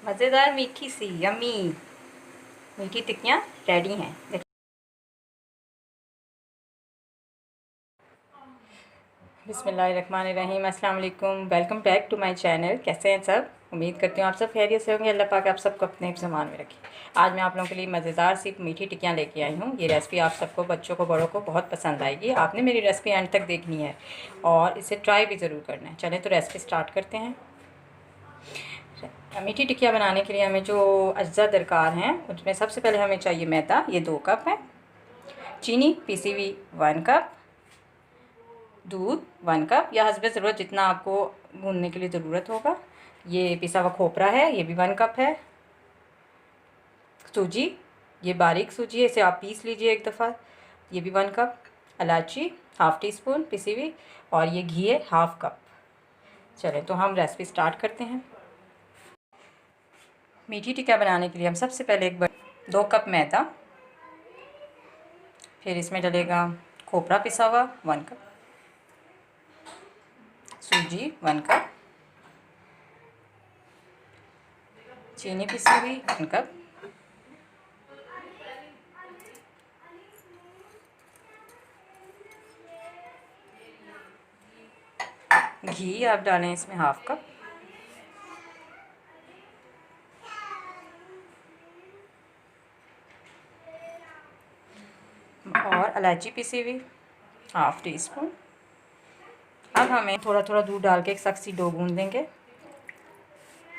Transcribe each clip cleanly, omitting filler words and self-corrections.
मज़ेदार मीठी सी यम्मी मीठी टिक्कियाँ रेडी हैं। बिस्मिल्लाहिर्रहमानिर्रहीम, अस्सलाम वालेकुम। Welcome back to my channel. कैसे हैं सब? उम्मीद करती हूँ आप सब खैरियत से होंगे। अल्लाह पाक आप सबको अपने ज़मान में रखे। आज मैं आप लोगों के लिए मज़ेदार सी मीठी टिक्कियाँ लेके आई हूँ। ये रेसिपी आप सबको, बच्चों को, बड़ों को बहुत पसंद आएगी। आपने मेरी रेसिपी एंड तक देखनी है और इसे ट्राई भी ज़रूर करना है। चलें तो रेसिपी स्टार्ट करते हैं। मीठी टिक्कियाँ बनाने के लिए हमें जो अज्जा दरकार हैं उसमें सबसे पहले हमें चाहिए मैदा, ये 2 कप है। चीनी पीसी हुई 1 कप। दूध 1 कप या हस्बे ज़रूरत जितना आपको गूंदने के लिए ज़रूरत होगा। ये पिसा हुआ खोपरा है, ये भी 1 कप है। सूजी, ये बारीक सूजी है, इसे आप पीस लीजिए एक दफ़ा, ये भी 1 कप। इलायची हाफ़ टी स्पून पिसी हुई, और ये घी है 1/2 कप। चलें तो हम रेसिपी स्टार्ट करते हैं। मीठी टिक्कियाँ बनाने के लिए हम सबसे पहले 2 कप मैदा, फिर इसमें डलेगा खोपरा पिसा हुआ 1 कप, सूजी 1 कप, चीनी पिसी हुई 1 कप, घी आप डालें इसमें 1/2 कप, और इलायची पिसी हुई 1/2 टी स्पून। अब हमें थोड़ा थोड़ा दूध डाल के एक सख्त सी डो गूंद देंगे।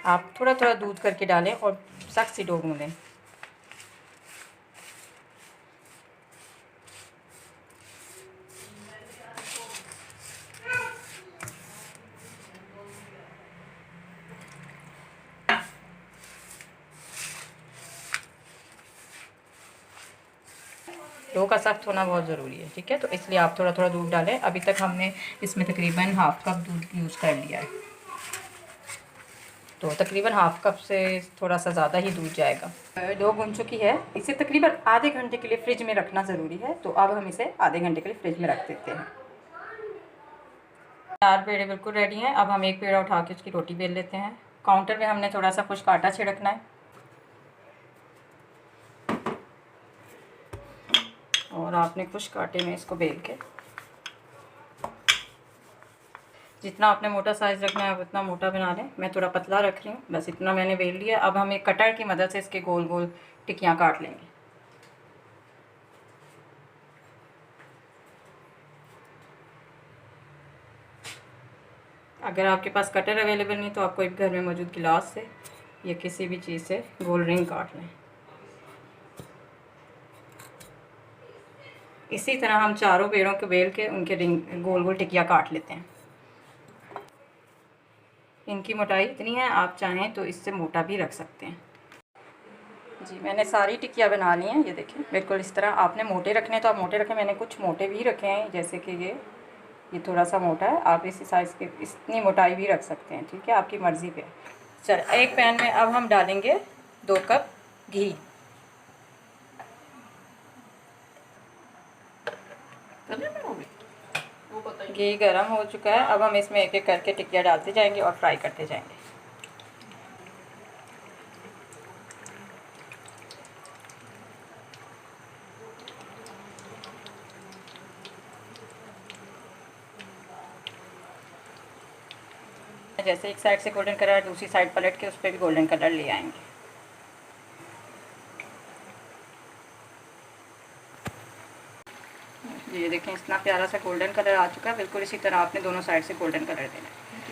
आप थोड़ा थोड़ा दूध करके डालें और सख्त सी डो गूंदें। डो का सख्त होना बहुत ज़रूरी है, ठीक है? तो इसलिए आप थोड़ा थोड़ा दूध डालें। अभी तक हमने इसमें तकरीबन 1/2 कप दूध यूज़ कर लिया है, तो तकरीबन 1/2 कप से थोड़ा सा ज़्यादा ही दूध जाएगा। डो गूंद चुकी है। इसे तकरीबन आधे घंटे के लिए फ्रिज में रखना ज़रूरी है, तो अब हम इसे आधे घंटे के लिए फ्रिज में रख देते हैं। 4 पेड़े बिल्कुल रेडी हैं। अब हम एक पेड़ा उठा के उसकी रोटी बेल लेते हैं। काउंटर में हमने थोड़ा सा खुश्क आटा छिड़कना है और आपने खुश्क आटे में इसको बेल के, जितना आपने मोटा साइज़ रखना है उतना मोटा बना लें। मैं थोड़ा पतला रख रही हूँ, बस इतना मैंने बेल लिया। अब हम एक कटर की मदद से इसके गोल गोल टिक्कियाँ काट लेंगे। अगर आपके पास कटर अवेलेबल नहीं तो आप कोई घर में मौजूद गिलास से या किसी भी चीज़ से गोल रिंग काट लें। इसी तरह हम चारों पेड़ों को बेल के उनके रिंग गोल गोल टिक्कियाँ काट लेते हैं। इनकी मोटाई इतनी है, आप चाहें तो इससे मोटा भी रख सकते हैं। जी, मैंने सारी टिक्कियाँ बना ली हैं। ये देखें, बिल्कुल इस तरह। आपने मोटे रखने तो आप मोटे रखें, मैंने कुछ मोटे भी रखे हैं, जैसे कि ये थोड़ा सा मोटा है। आप इसी साइज़ के इतनी मोटाई भी रख सकते हैं, ठीक है? आपकी मर्ज़ी पे। चल, एक पैन में अब हम डालेंगे 2 कप घी। घी गरम हो चुका है। अब हम इसमें एक एक करके टिक्कियाँ डालते जाएंगे और फ्राई करते जाएंगे। जैसे एक साइड से गोल्डन कलर, दूसरी साइड पलट के उस पर भी गोल्डन कलर ले आएंगे। ये देखें, इतना प्यारा सा गोल्डन कलर आ चुका है। बिल्कुल इसी तरह आपने दोनों साइड से गोल्डन कलर देना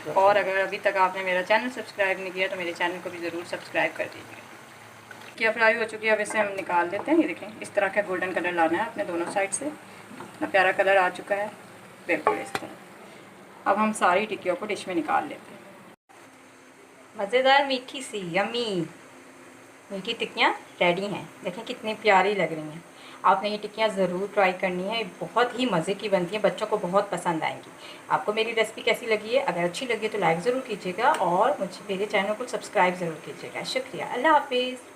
है। और अगर अभी तक आपने मेरा चैनल सब्सक्राइब नहीं किया तो मेरे चैनल को भी ज़रूर सब्सक्राइब कर दीजिए। क्या फ्राई हो चुकी है, अब इसे हम निकाल लेते हैं। ये देखें, इस तरह का गोल्डन कलर लाना है अपने दोनों साइड से। इतना प्यारा कलर आ चुका है, बिल्कुल इस तरह। अब हम सारी टिक्कियों को डिश में निकाल लेते हैं। मज़ेदार मीठी सी यम्मी मीठी टिक्कियाँ रेडी हैं। देखें कितनी प्यारी लग रही हैं। आपने ये टिक्कियाँ ज़रूर ट्राई करनी है, बहुत ही मज़े की बनती हैं, बच्चों को बहुत पसंद आएंगी। आपको मेरी रेसिपी कैसी लगी है? अगर अच्छी लगी है तो लाइक ज़रूर कीजिएगा और मेरे चैनल को सब्सक्राइब ज़रूर कीजिएगा। शुक्रिया, अल्लाह हाफिज़।